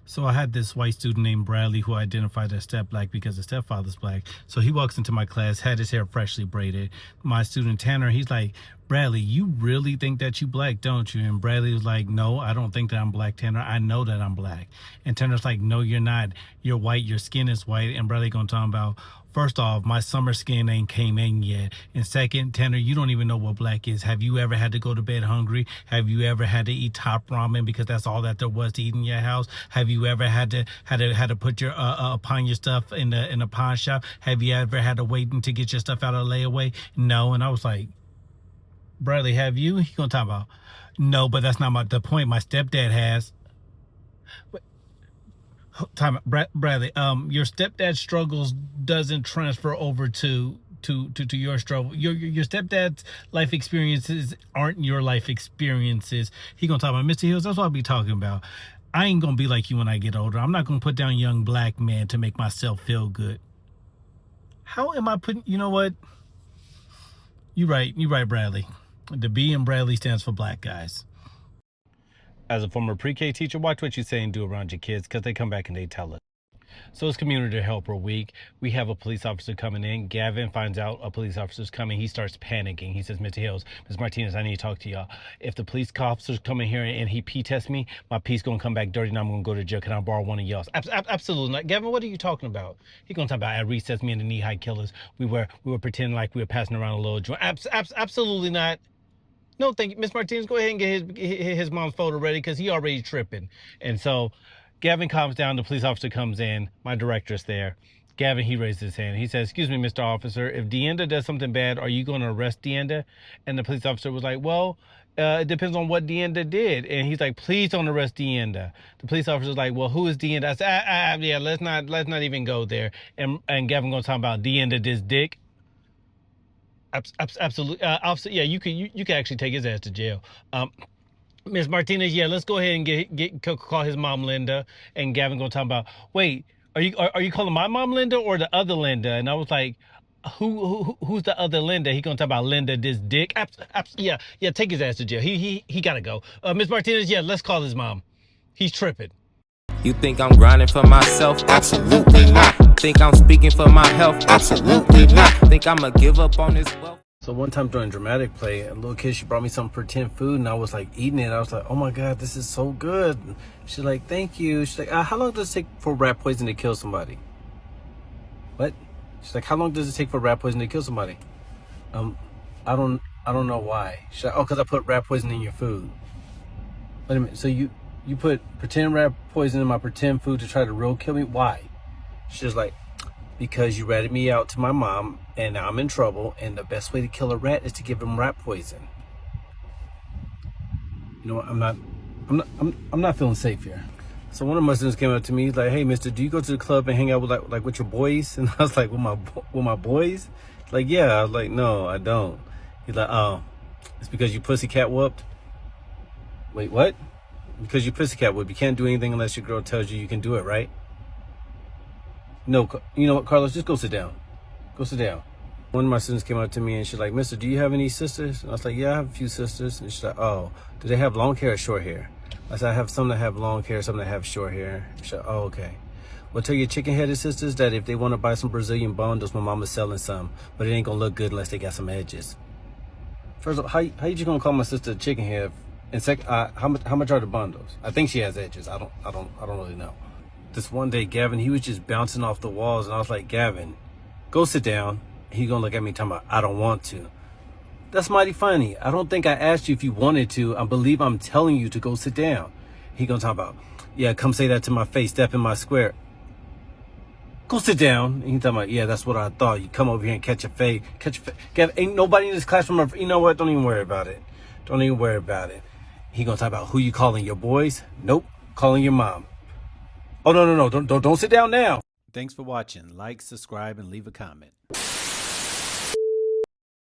So I had this white student named Bradley who identified as step black because his stepfather's black. So he walks into my class, had his hair freshly braided. My student Tanner, he's like, Bradley, you really think that you black, don't you? And Bradley was like, no, I don't think that I'm black, Tanner. I know that I'm black. And Tanner's like, no, you're not. You're white. Your skin is white. And Bradley gonna talk about, first off, my summer skin ain't came in yet. And second, Tanner, you don't even know what black is. Have you ever had to go to bed hungry? Have you ever had to eat top ramen because that's all that there was to eat in your house? Have you ever had to put your pawn your stuff in the pawn shop? Have you ever had to wait to get your stuff out of layaway? No. And I was like, Bradley, have you? He gonna talk about, no, but that's not the point. My stepdad has. Time, Bradley. Your stepdad's struggles doesn't transfer over to your struggle. Your stepdad's life experiences aren't your life experiences. He gonna talk about Mr. Hills. That's what I'll be talking about. I ain't gonna be like you when I get older. I'm not gonna put down young black man to make myself feel good. How am I putting? You know what? You're right, Bradley. The B in Bradley stands for black guys. As a former pre-K teacher, watch what you say and do around your kids because they come back and they tell us. So it's Community Helper Week. We have a police officer coming in. Gavin finds out a police officer's coming. He starts panicking. He says, Mr. Hills, Ms. Martinez, I need to talk to y'all. If the police officer's coming here and he P-tests me, my P's going to come back dirty and I'm going to go to jail. Can I borrow one of y'all's? Absolutely not. Gavin, what are you talking about? He's going to talk about at recess, me and the knee-high killers. We were pretending like we were passing around a little joint. Absolutely not. No, thank you. Miss Martinez, go ahead and get his mom's photo ready because he already tripping. And so Gavin calms down. The police officer comes in. My director's there. Gavin, he raises his hand. He says, excuse me, Mr. Officer, if Deenda does something bad, are you going to arrest Deenda? And the police officer was like, well, it depends on what Deenda did. And he's like, please don't arrest Deenda. The police officer's like, well, who is Deenda? I said, yeah, let's not even go there. And Gavin going to talk about Deenda this dick. Absolutely. Officer, yeah, you can actually take his ass to jail. Ms. Martinez, yeah, let's go ahead and call his mom Linda. And Gavin gonna talk about, wait, are you calling my mom Linda or the other Linda? And I was like, who's the other Linda? He gonna talk about Linda this dick. Yeah, take his ass to jail. He gotta go. Ms. Martinez, yeah, let's call his mom. He's tripping. You think I'm grinding for myself? Absolutely not. Think I'm speaking for my health? Absolutely not. Think I'ma give up on this wealth? So one time during dramatic play, a little kid, she brought me some pretend food and I was like eating it. I was like, oh my God, this is so good. She's like, thank you. She's like, how long does it take for rat poison to kill somebody? What? She's like, how long does it take for rat poison to kill somebody? I don't know why. She's like, oh, because I put rat poison in your food. Wait a minute, so you put pretend rat poison in my pretend food to try to real kill me? Why? She's like, because you ratted me out to my mom and now I'm in trouble and the best way to kill a rat is to give him rat poison. You know what, I'm not feeling safe here. So one of my students came up to me, he's like, hey mister, do you go to the club and hang out with like with your boys? And I was like, with my boys? Like, yeah. I was like, no, I don't. He's like, oh, it's because you pussycat whooped? Wait, what? Because you pussycat whooped. You can't do anything unless your girl tells you can do it, right? No, you know what, Carlos, just go sit down. Go sit down. One of my students came up to me and she's like, mister, do you have any sisters? And I was like, yeah, I have a few sisters. And she's like, oh, do they have long hair or short hair? I said, I have some that have long hair, some that have short hair. She's like, oh, okay. Well, tell your chicken-headed sisters that if they want to buy some Brazilian bundles, my mama's selling some, but it ain't gonna look good unless they got some edges. First of all, how you just gonna call my sister a chicken head? And second, how much are the bundles? I think she has edges. I don't really know. This one day, Gavin, he was just bouncing off the walls, and I was like, Gavin, go sit down. He gonna look at me talking about, I don't want to. That's mighty funny. I don't think I asked you if you wanted to. I believe I'm telling you to go sit down. He gonna talk about, yeah, come say that to my face, step in my square. Go sit down. And he talking about, yeah, that's what I thought. You come over here and catch a fade. Gavin, ain't nobody in this classroom. You know what? Don't even worry about it. Don't even worry about it. He gonna talk about who you calling, your boys? Nope, calling your mom. Oh, no, don't sit down now. Thanks for watching. Like, subscribe, and leave a comment.